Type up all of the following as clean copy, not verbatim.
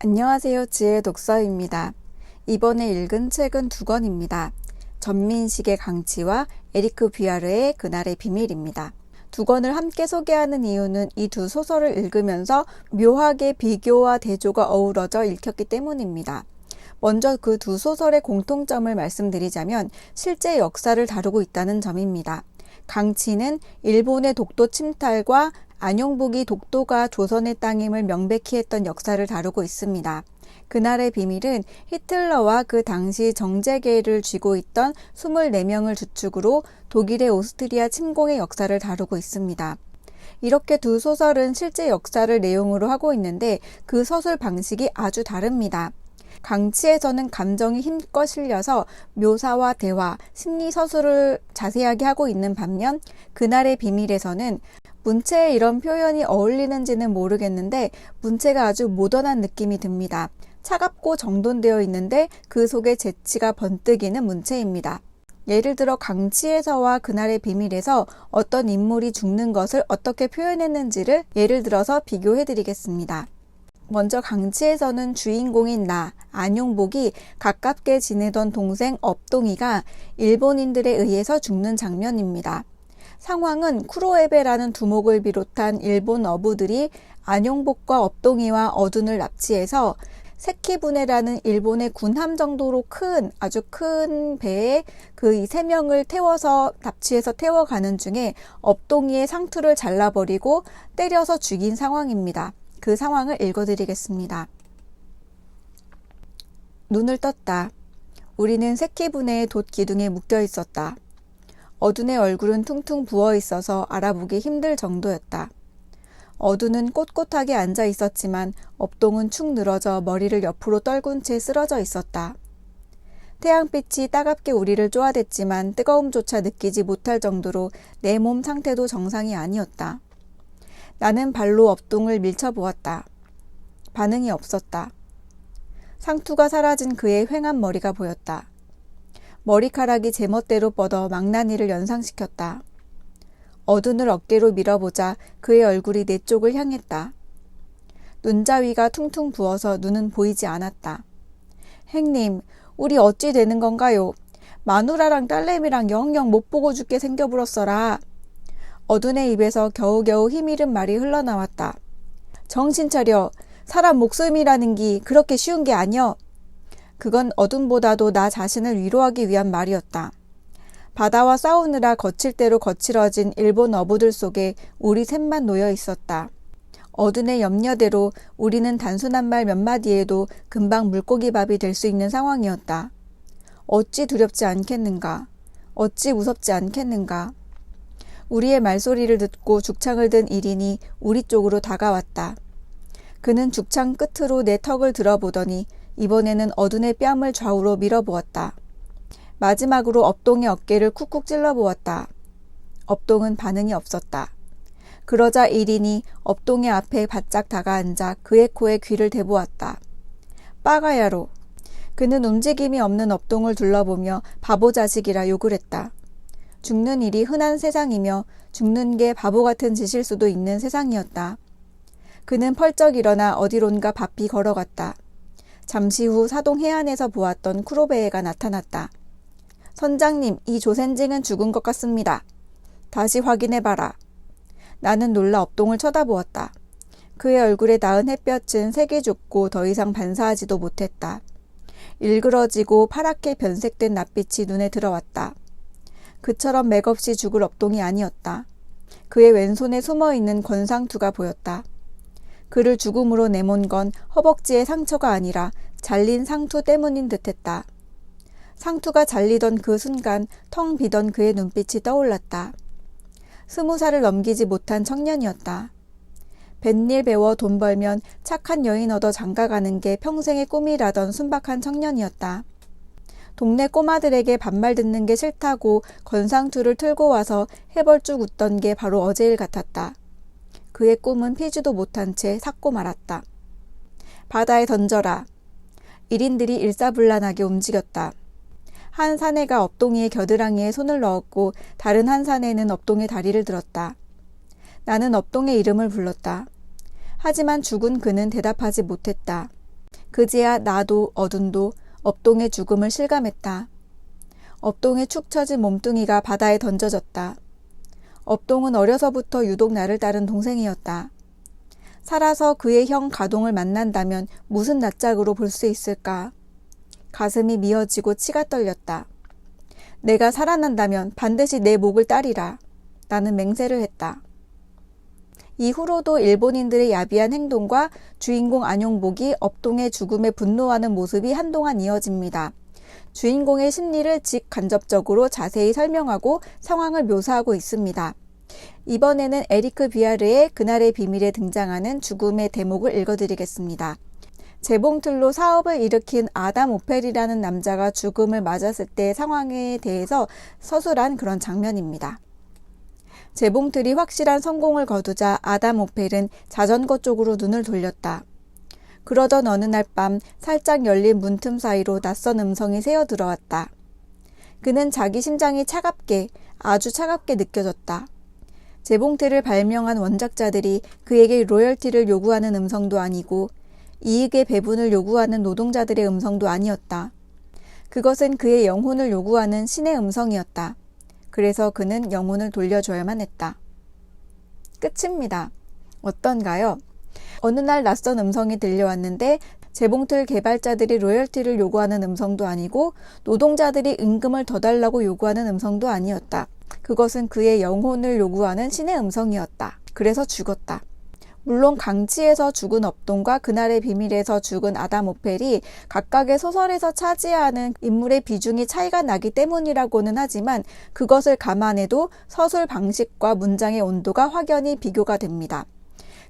안녕하세요. 지혜 독서입니다. 이번에 읽은 책은 두 권입니다. 전민식의 강치와 에리크 뷔아르의 그날의 비밀입니다. 두 권을 함께 소개하는 이유는 이 두 소설을 읽으면서 묘하게 비교와 대조가 어우러져 읽혔기 때문입니다. 먼저 그 두 소설의 공통점을 말씀드리자면 실제 역사를 다루고 있다는 점입니다. 강치는 일본의 독도 침탈과 안용복이 독도가 조선의 땅임을 명백히 했던 역사를 다루고 있습니다. 그날의 비밀은 히틀러와 그 당시 정재계를 쥐고 있던 24명을 주축으로 독일의 오스트리아 침공의 역사를 다루고 있습니다. 이렇게 두 소설은 실제 역사를 내용으로 하고 있는데 그 서술 방식이 아주 다릅니다. 강치에서는 감정이 힘껏 실려서 묘사와 대화, 심리 서술을 자세하게 하고 있는 반면 그날의 비밀에서는 문체에 이런 표현이 어울리는지는 모르겠는데 문체가 아주 모던한 느낌이 듭니다. 차갑고 정돈되어 있는데 그 속에 재치가 번뜩이는 문체입니다. 예를 들어 강치에서와 그날의 비밀에서 어떤 인물이 죽는 것을 어떻게 표현했는지를 예를 들어서 비교해 드리겠습니다. 먼저 강치에서는 주인공인 안용복이 가깝게 지내던 동생 업동이가 일본인들에 의해서 죽는 장면입니다. 상황은 쿠로에베라는 두목을 비롯한 일본 어부들이 안용복과 업동이와 어둔을 납치해서 세키부네라는 일본의 군함 정도로 아주 큰 배에 그 세 명을 납치해서 태워가는 중에 업동이의 상투를 잘라버리고 때려서 죽인 상황입니다. 그 상황을 읽어드리겠습니다. 눈을 떴다. 우리는 세키부네의 돛 기둥에 묶여 있었다. 어둔의 얼굴은 퉁퉁 부어 있어서 알아보기 힘들 정도였다. 어둔은 꼿꼿하게 앉아 있었지만 업동은 축 늘어져 머리를 옆으로 떨군 채 쓰러져 있었다. 태양빛이 따갑게 우리를 쪼아댔지만 뜨거움조차 느끼지 못할 정도로 내 몸 상태도 정상이 아니었다. 나는 발로 업동을 밀쳐보았다. 반응이 없었다. 상투가 사라진 그의 휑한 머리가 보였다. 머리카락이 제멋대로 뻗어 망나니를 연상시켰다. 어둔을 어깨로 밀어보자 그의 얼굴이 내 쪽을 향했다. 눈자위가 퉁퉁 부어서 눈은 보이지 않았다. 행님, 우리 어찌 되는 건가요? 마누라랑 딸내미랑 영영 못 보고 죽게 생겨불었어라. 어둔의 입에서 겨우겨우 힘이른 말이 흘러나왔다. 정신 차려. 사람 목숨이라는 기 그렇게 쉬운 게 아니여. 그건 어둔보다도 나 자신을 위로하기 위한 말이었다. 바다와 싸우느라 거칠 대로 거칠어진 일본 어부들 속에 우리 셋만 놓여 있었다. 어둔의 염려대로 우리는 단순한 말 몇 마디에도 금방 물고기밥이 될 수 있는 상황이었다. 어찌 두렵지 않겠는가? 어찌 무섭지 않겠는가? 우리의 말소리를 듣고 죽창을 든 1인이 우리 쪽으로 다가왔다. 그는 죽창 끝으로 내 턱을 들어보더니 이번에는 어둔의 뺨을 좌우로 밀어보았다. 마지막으로 업동의 어깨를 쿡쿡 찔러보았다. 업동은 반응이 없었다. 그러자 1인이 업동의 앞에 바짝 다가앉아 그의 코에 귀를 대보았다. 빠가야로. 그는 움직임이 없는 업동을 둘러보며 바보 자식이라 욕을 했다. 죽는 일이 흔한 세상이며 죽는 게 바보 같은 짓일 수도 있는 세상이었다. 그는 펄쩍 일어나 어디론가 바삐 걸어갔다. 잠시 후 사동 해안에서 보았던 쿠로베에가 나타났다. 선장님, 이 조센징은 죽은 것 같습니다. 다시 확인해봐라. 나는 놀라 업동을 쳐다보았다. 그의 얼굴에 닿은 햇볕은 색이 죽고 더 이상 반사하지도 못했다. 일그러지고 파랗게 변색된 낯빛이 눈에 들어왔다. 그처럼 맥없이 죽을 업동이 아니었다. 그의 왼손에 숨어있는 권상투가 보였다. 그를 죽음으로 내몬 건 허벅지의 상처가 아니라 잘린 상투 때문인 듯했다. 상투가 잘리던 그 순간 텅 비던 그의 눈빛이 떠올랐다. 20살을 넘기지 못한 청년이었다. 뱃일 배워 돈 벌면 착한 여인 얻어 장가가는 게 평생의 꿈이라던 순박한 청년이었다. 동네 꼬마들에게 반말 듣는 게 싫다고 권상투를 틀고 와서 해벌쭉 웃던 게 바로 어제 일 같았다. 그의 꿈은 피지도 못한 채 삭고 말았다. 바다에 던져라. 1인들이 일사불란하게 움직였다. 한 사내가 업동이의 겨드랑이에 손을 넣었고 다른 한 사내는 업동의 다리를 들었다. 나는 업동의 이름을 불렀다. 하지만 죽은 그는 대답하지 못했다. 그제야 나도 어둔도 업동의 죽음을 실감했다. 업동의 축 처진 몸뚱이가 바다에 던져졌다. 업동은 어려서부터 유독 나를 따른 동생이었다. 살아서 그의 형 가동을 만난다면 무슨 낯짝으로 볼 수 있을까? 가슴이 미어지고 치가 떨렸다. 내가 살아난다면 반드시 내 목을 따리라. 나는 맹세를 했다. 이후로도 일본인들의 야비한 행동과 주인공 안용복이 업동의 죽음에 분노하는 모습이 한동안 이어집니다. 주인공의 심리를 직간접적으로 자세히 설명하고 상황을 묘사하고 있습니다. 이번에는 에리크 비아르의 그날의 비밀에 등장하는 죽음의 대목을 읽어드리겠습니다. 재봉틀로 사업을 일으킨 아담 오펠이라는 남자가 죽음을 맞았을 때의 상황에 대해서 서술한 그런 장면입니다. 재봉틀이 확실한 성공을 거두자 아담 오펠은 자전거 쪽으로 눈을 돌렸다. 그러던 어느 날 밤 살짝 열린 문틈 사이로 낯선 음성이 새어 들어왔다. 그는 자기 심장이 차갑게, 아주 차갑게 느껴졌다. 재봉틀을 발명한 원작자들이 그에게 로열티를 요구하는 음성도 아니고 이익의 배분을 요구하는 노동자들의 음성도 아니었다. 그것은 그의 영혼을 요구하는 신의 음성이었다. 그래서 그는 영혼을 돌려줘야만 했다. 끝입니다. 어떤가요? 어느 날 낯선 음성이 들려왔는데 재봉틀 개발자들이 로열티를 요구하는 음성도 아니고 노동자들이 임금을 더 달라고 요구하는 음성도 아니었다. 그것은 그의 영혼을 요구하는 신의 음성이었다. 그래서 죽었다. 물론 강치에서 죽은 업동과 그날의 비밀에서 죽은 아담 오펠이 각각의 소설에서 차지하는 인물의 비중이 차이가 나기 때문이라고는 하지만 그것을 감안해도 서술 방식과 문장의 온도가 확연히 비교가 됩니다.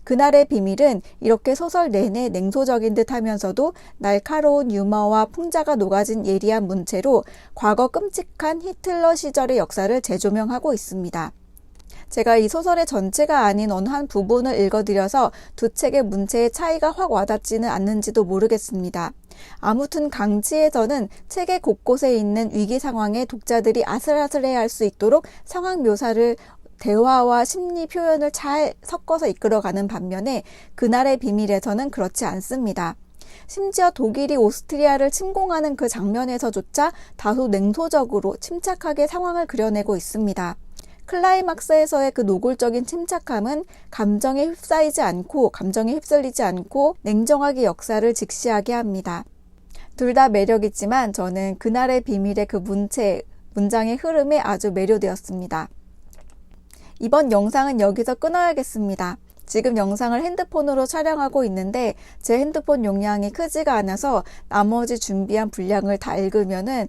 그날의 비밀은 이렇게 소설 내내 냉소적인 듯 하면서도 날카로운 유머와 풍자가 녹아진 예리한 문체로 과거 끔찍한 히틀러 시절의 역사를 재조명하고 있습니다. 제가 이 소설의 전체가 아닌 어느 한 부분을 읽어드려서 두 책의 문체의 차이가 확 와닿지는 않는지도 모르겠습니다. 아무튼 강치에서는 책의 곳곳에 있는 위기 상황에 독자들이 아슬아슬해할 수 있도록 상황 묘사를 대화와 심리 표현을 잘 섞어서 이끌어가는 반면에 그날의 비밀에서는 그렇지 않습니다. 심지어 독일이 오스트리아를 침공하는 그 장면에서조차 다소 냉소적으로 침착하게 상황을 그려내고 있습니다. 클라이막스에서의 그 노골적인 침착함은 감정에 휩싸이지 않고 감정에 휩쓸리지 않고 냉정하게 역사를 직시하게 합니다. 둘 다 매력있지만 저는 그날의 비밀의 그 문장의 흐름에 아주 매료되었습니다. 이번 영상은 여기서 끊어야겠습니다. 지금 영상을 핸드폰으로 촬영하고 있는데 제 핸드폰 용량이 크지가 않아서 나머지 준비한 분량을 다 읽으면은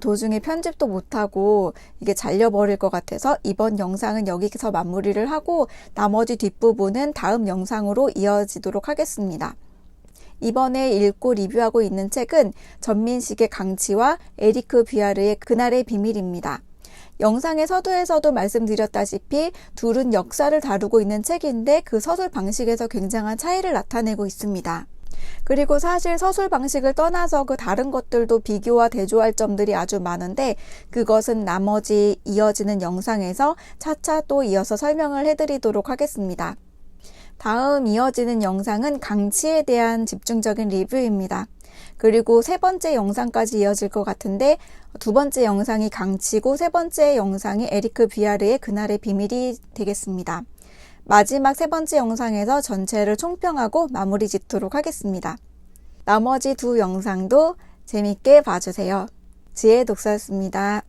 도중에 편집도 못하고 이게 잘려버릴 것 같아서 이번 영상은 여기서 마무리를 하고 나머지 뒷부분은 다음 영상으로 이어지도록 하겠습니다. 이번에 읽고 리뷰하고 있는 책은 전민식의 강치와 에리크 비아르의 그날의 비밀입니다. 영상의 서두에서도 말씀드렸다시피 둘은 역사를 다루고 있는 책인데 그 서술 방식에서 굉장한 차이를 나타내고 있습니다. 그리고 사실 서술 방식을 떠나서 그 다른 것들도 비교와 대조할 점들이 아주 많은데 그것은 나머지 이어지는 영상에서 차차 또 이어서 설명을 해드리도록 하겠습니다. 다음 이어지는 영상은 강치에 대한 집중적인 리뷰입니다. 그리고 세 번째 영상까지 이어질 것 같은데 두 번째 영상이 강치고 세 번째 영상이 에리크 비아르의 그날의 비밀이 되겠습니다. 마지막 세 번째 영상에서 전체를 총평하고 마무리 짓도록 하겠습니다. 나머지 두 영상도 재밌게 봐주세요. 지혜독서였습니다.